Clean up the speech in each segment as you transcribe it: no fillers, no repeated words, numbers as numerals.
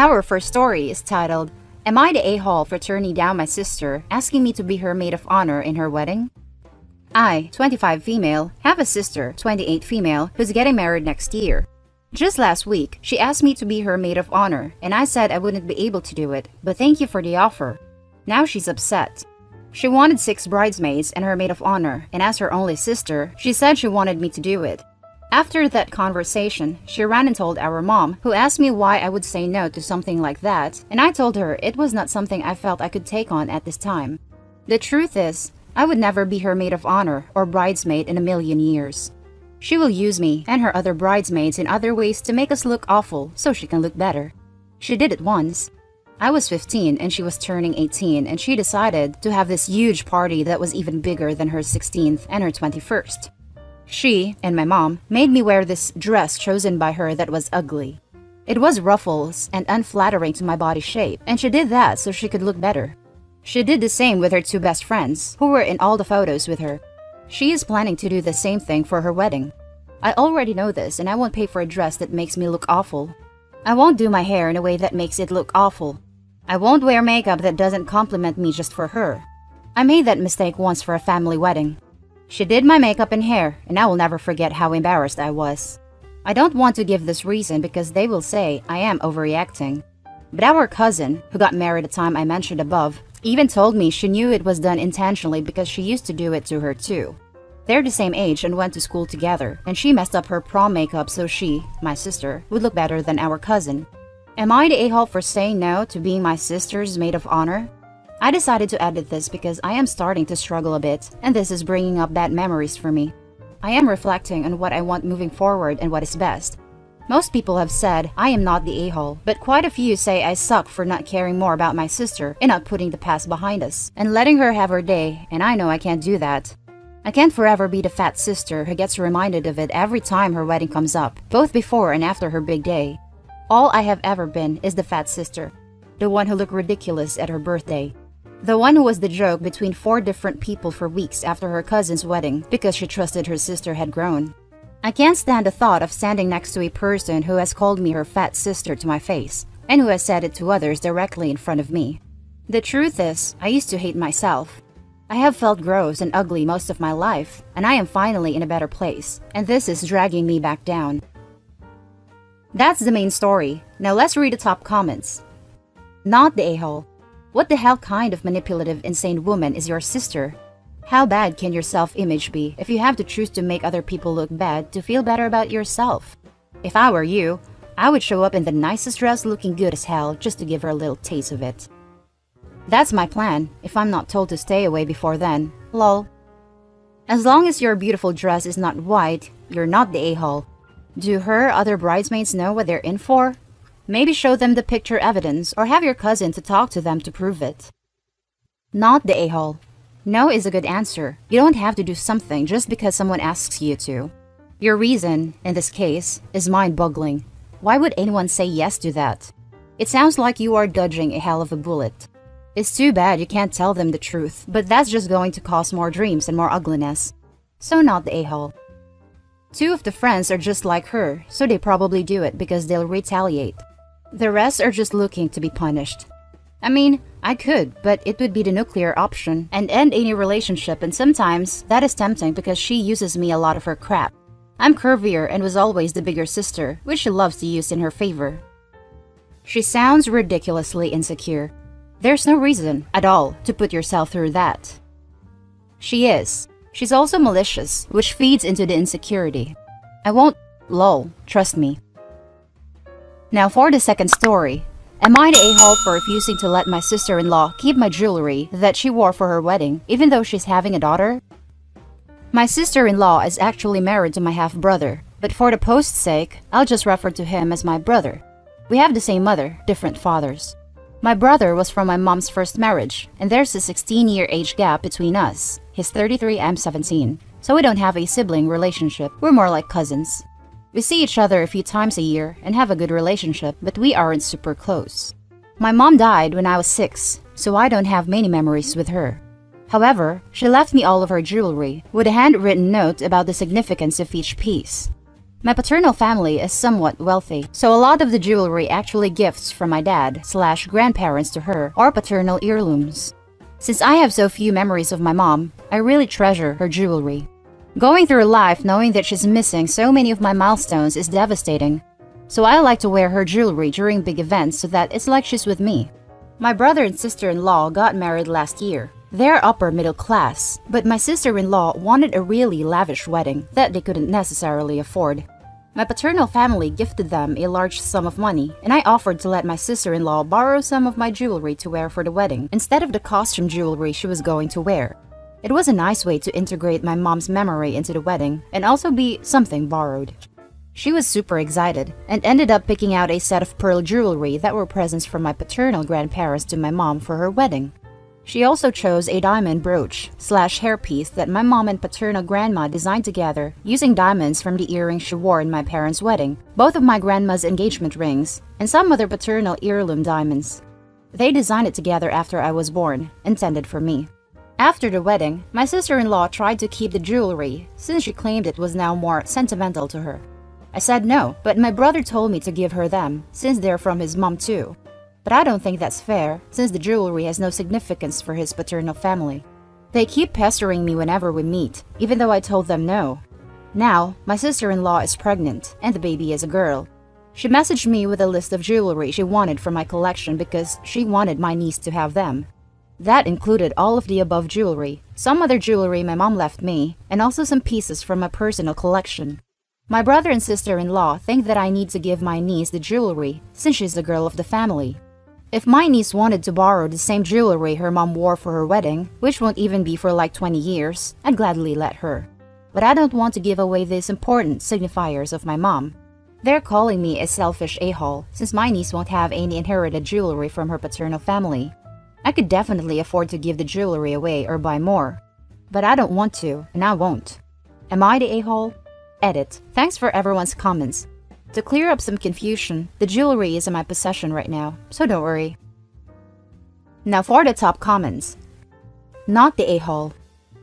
Our first story is titled, Am I the a-hole for turning down my sister asking me to be her maid of honor in her wedding? I, 25 female, have a sister, 28 female, who's getting married next year. Just last week, she asked me to be her maid of honor, and I said I wouldn't be able to do it, but thank you for the offer. Now she's upset. She wanted 6 bridesmaids and her maid of honor, and as her only sister, she said she wanted me to do it. After that conversation, she ran and told our mom, who asked me why I would say no to something like that, and I told her it was not something I felt I could take on at this time. The truth is, I would never be her maid of honor or bridesmaid in a million years. She will use me and her other bridesmaids in other ways to make us look awful so she can look better. She did it once. I was 15 and she was turning 18, and she decided to have this huge party that was even bigger than her 16th and her 21st. She and my mom made me wear this dress chosen by her that was ugly. It was ruffles and unflattering to my body shape, and she did that so she could look better. She did the same with her 2 best friends, who were in all the photos with her. She is planning to do the same thing for her wedding. I already know this, and I won't pay for a dress that makes me look awful. I won't do my hair in a way that makes it look awful. I won't wear makeup that doesn't compliment me just for her. I made that mistake once for a family wedding. She did my makeup and hair, and I will never forget how embarrassed I was. I don't want to give this reason because they will say I am overreacting. But our cousin, who got married the time I mentioned above, even told me she knew it was done intentionally because she used to do it to her too. They're the same age and went to school together, and she messed up her prom makeup so she, my sister, would look better than our cousin. Am I the a-hole for saying no to being my sister's maid of honor? I decided to edit this because I am starting to struggle a bit, and this is bringing up bad memories for me. I am reflecting on what I want moving forward and what is best. Most people have said I am not the a-hole, but quite a few say I suck for not caring more about my sister and not putting the past behind us and letting her have her day, and I know I can't do that. I can't forever be the fat sister who gets reminded of it every time her wedding comes up, both before and after her big day. All I have ever been is the fat sister, the one who looked ridiculous at her birthday. The one who was the joke between 4 different people for weeks after her cousin's wedding because she trusted her sister had grown. I can't stand the thought of standing next to a person who has called me her fat sister to my face, and who has said it to others directly in front of me. The truth is, I used to hate myself. I have felt gross and ugly most of my life, and I am finally in a better place, and this is dragging me back down. That's the main story. Now let's read the top comments. Not the a-hole. What the hell kind of manipulative, insane woman is your sister? How bad can your self-image be if you have to choose to make other people look bad to feel better about yourself? If I were you, I would show up in the nicest dress looking good as hell just to give her a little taste of it. That's my plan, if I'm not told to stay away before then. Lol. As long as your beautiful dress is not white, you're not the a-hole. Do her other bridesmaids know what they're in for? Maybe show them the picture evidence or have your cousin to talk to them to prove it. Not the a-hole. No is a good answer. You don't have to do something just because someone asks you to. Your reason, in this case, is mind-boggling. Why would anyone say yes to that? It sounds like you are dodging a hell of a bullet. It's too bad you can't tell them the truth, but that's just going to cause more dreams and more ugliness. So not the a-hole. 2 of the friends are just like her, so they probably do it because they'll retaliate. The rest are just looking to be punished. I mean, I could, but it would be the nuclear option and end any relationship, and sometimes that is tempting because she uses me a lot of her crap. I'm curvier and was always the bigger sister, which she loves to use in her favor. She sounds ridiculously insecure. There's no reason at all to put yourself through that. She is. She's also malicious, which feeds into the insecurity. I won't lol, trust me. Now for the second story. Am I the a-hole for refusing to let my sister-in-law keep my jewelry that she wore for her wedding, even though she's having a daughter? My sister-in-law is actually married to my half-brother, but for the post's sake, I'll just refer to him as my brother. We have the same mother, different fathers. My brother was from my mom's first marriage, and there's a 16-year age gap between us. He's 33, I'm 17, so we don't have a sibling relationship, we're more like cousins. We see each other a few times a year and have a good relationship, but we aren't super close. My mom died when I was 6, so I don't have many memories with her. However, she left me all of her jewelry with a handwritten note about the significance of each piece. My paternal family is somewhat wealthy, so a lot of the jewelry actually gifts from my dad/grandparents to her or paternal heirlooms. Since I have so few memories of my mom, I really treasure her jewelry. Going through life knowing that she's missing so many of my milestones is devastating, so I like to wear her jewelry during big events so that it's like she's with me. My brother and sister-in-law got married last year. They're upper middle class, but my sister-in-law wanted a really lavish wedding that they couldn't necessarily afford. My paternal family gifted them a large sum of money, and I offered to let my sister-in-law borrow some of my jewelry to wear for the wedding instead of the costume jewelry she was going to wear. It was a nice way to integrate my mom's memory into the wedding and also be something borrowed. She was super excited and ended up picking out a set of pearl jewelry that were presents from my paternal grandparents to my mom for her wedding. She also chose a diamond brooch/hairpiece that my mom and paternal grandma designed together using diamonds from the earrings she wore in my parents' wedding, both of my grandma's engagement rings, and some other paternal heirloom diamonds. They designed it together after I was born, intended for me. After the wedding, my sister-in-law tried to keep the jewelry since she claimed it was now more sentimental to her. I said no, but my brother told me to give her them since they're from his mom too. But I don't think that's fair, since the jewelry has no significance for his paternal family. They keep pestering me whenever we meet, even though I told them no. Now, my sister-in-law is pregnant, and the baby is a girl. She messaged me with a list of jewelry she wanted from my collection because she wanted my niece to have them. That included all of the above jewelry, some other jewelry my mom left me, and also some pieces from my personal collection. My brother and sister-in-law think that I need to give my niece the jewelry since she's the girl of the family. If my niece wanted to borrow the same jewelry her mom wore for her wedding, which won't even be for like 20 years, I'd gladly let her. But I don't want to give away these important signifiers of my mom. They're calling me a selfish a-hole since my niece won't have any inherited jewelry from her paternal family. I could definitely afford to give the jewelry away or buy more. But I don't want to, and I won't. Am I the a-hole? Edit. Thanks for everyone's comments. To clear up some confusion, the jewelry is in my possession right now, so don't worry. Now for the top comments. Not the a-hole.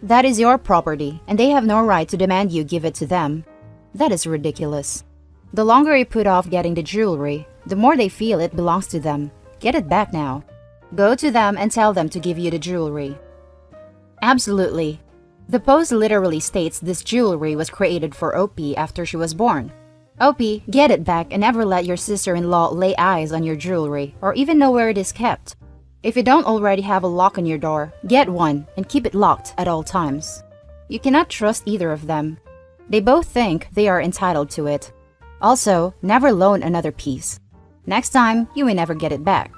That is your property, and they have no right to demand you give it to them. That is ridiculous. The longer you put off getting the jewelry, the more they feel it belongs to them. Get it back now. Go to them and tell them to give you the jewelry. Absolutely. The post literally states this jewelry was created for OP after she was born. OP, get it back and never let your sister-in-law lay eyes on your jewelry or even know where it is kept. If you don't already have a lock on your door, get one and keep it locked at all times. You cannot trust either of them. They both think they are entitled to it. Also, never loan another piece. Next time, you may never get it back.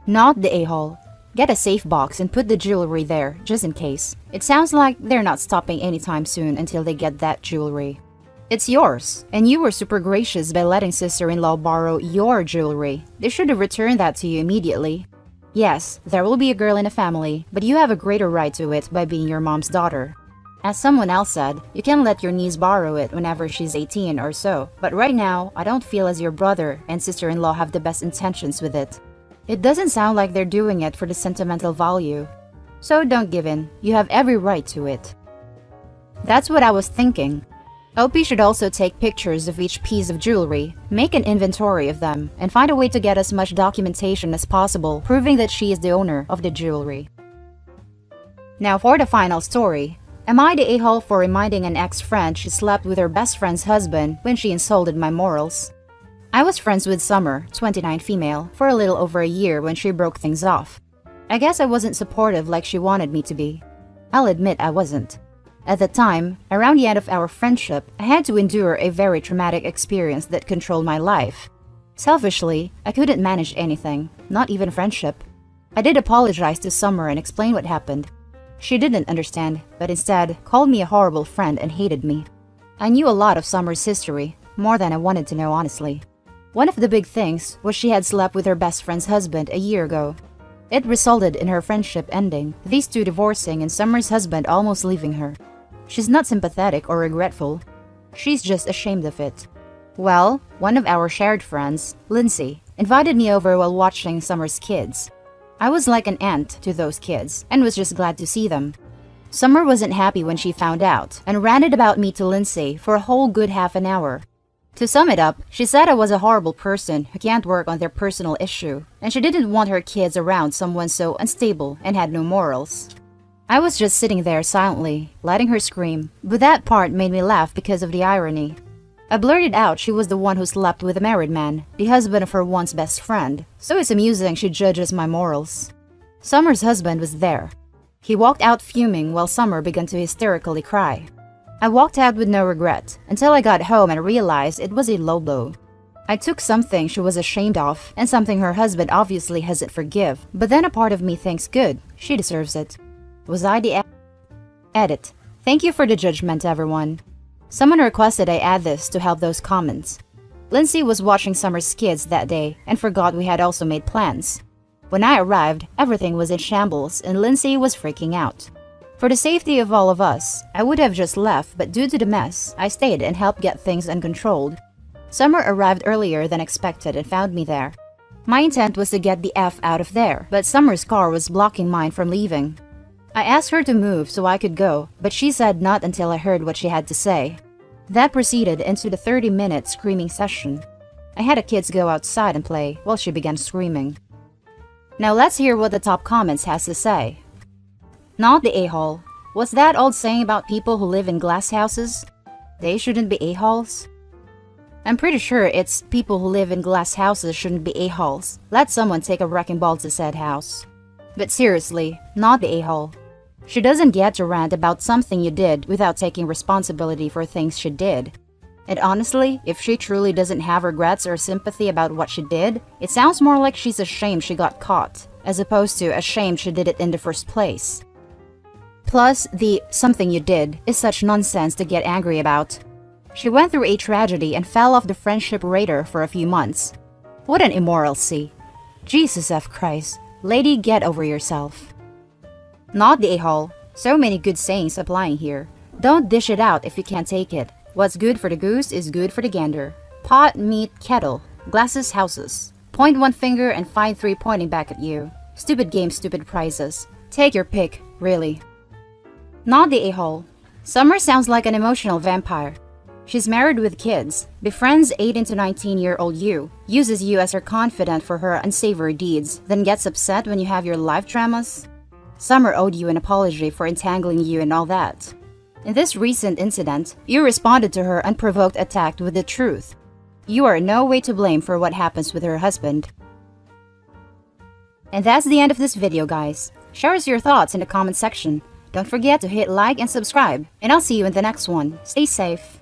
Not the a-hole. Get a safe box and put the jewelry there, just in case. It sounds like they're not stopping anytime soon until they get that jewelry. It's yours, and you were super gracious by letting sister-in-law borrow your jewelry. They should have returned that to you immediately. Yes, there will be a girl in the family, but you have a greater right to it by being your mom's daughter. As someone else said, you can let your niece borrow it whenever she's 18 or so, but right now, I don't feel as your brother and sister-in-law have the best intentions with it. It doesn't sound like they're doing it for the sentimental value. So don't give in, you have every right to it. That's what I was thinking. OP should also take pictures of each piece of jewelry, make an inventory of them, and find a way to get as much documentation as possible proving that she is the owner of the jewelry. Now for the final story. Am I the a-hole for reminding an ex-friend she slept with her best friend's husband when she insulted my morals? I was friends with Summer, 29 female, for a little over a year when she broke things off. I guess I wasn't supportive like she wanted me to be. I'll admit I wasn't. At the time, around the end of our friendship, I had to endure a very traumatic experience that controlled my life. Selfishly, I couldn't manage anything, not even friendship. I did apologize to Summer and explain what happened. She didn't understand, but instead called me a horrible friend and hated me. I knew a lot of Summer's history, more than I wanted to know honestly. One of the big things was she had slept with her best friend's husband a year ago. It resulted in her friendship ending, these two divorcing and Summer's husband almost leaving her. She's not sympathetic or regretful. She's just ashamed of it. Well, one of our shared friends, Lindsay, invited me over while watching Summer's kids. I was like an aunt to those kids and was just glad to see them. Summer wasn't happy when she found out and ranted about me to Lindsay for a whole good half an hour. To sum it up, she said I was a horrible person who can't work on their personal issue, and she didn't want her kids around someone so unstable and had no morals. I was just sitting there silently, letting her scream, but that part made me laugh because of the irony. I blurted out she was the one who slept with a married man, the husband of her once best friend, so it's amusing she judges my morals. Summer's husband was there. He walked out fuming while Summer began to hysterically cry. I walked out with no regret until I got home and realized it was a low blow. I took something she was ashamed of and something her husband obviously hasn't forgive, but then a part of me thinks good, she deserves it. Was I the edit? Thank you for the judgment, everyone. Someone requested I add this to help those comments. Lindsay was watching Summer's kids that day and forgot we had also made plans. When I arrived, everything was in shambles and Lindsay was freaking out. For the safety of all of us, I would have just left, but due to the mess, I stayed and helped get things uncontrolled. Summer arrived earlier than expected and found me there. My intent was to get the F out of there, but Summer's car was blocking mine from leaving. I asked her to move so I could go, but she said not until I heard what she had to say. That proceeded into the 30-minute screaming session. I had the kids go outside and play while she began screaming. Now let's hear what the top comments has to say. Not the a-hole. What's that old saying about people who live in glass houses? They shouldn't be a-holes? I'm pretty sure it's people who live in glass houses shouldn't be a-holes. Let someone take a wrecking ball to said house. But seriously, not the a-hole. She doesn't get to rant about something you did without taking responsibility for things she did. And honestly, if she truly doesn't have regrets or sympathy about what she did, it sounds more like she's ashamed she got caught, as opposed to ashamed she did it in the first place. Plus, the something you did is such nonsense to get angry about. She went through a tragedy and fell off the friendship radar for a few months. What an immoral C. Jesus F. Christ. Lady, get over yourself. Not the a-hole. So many good sayings applying here. Don't dish it out if you can't take it. What's good for the goose is good for the gander. Pot, meat, kettle. Glasses, houses. Point one finger and find three pointing back at you. Stupid game, stupid prizes. Take your pick, really. Not the a-hole. Summer sounds like an emotional vampire. She's married with kids, befriends 18 to 19-year-old you, uses you as her confidant for her unsavory deeds, then gets upset when you have your life dramas. Summer owed you an apology for entangling you and all that. In this recent incident, you responded to her unprovoked attack with the truth. You are in no way to blame for what happens with her husband. And that's the end of this video, guys. Share us your thoughts in the comment section. Don't forget to hit like and subscribe, and I'll see you in the next one. Stay safe.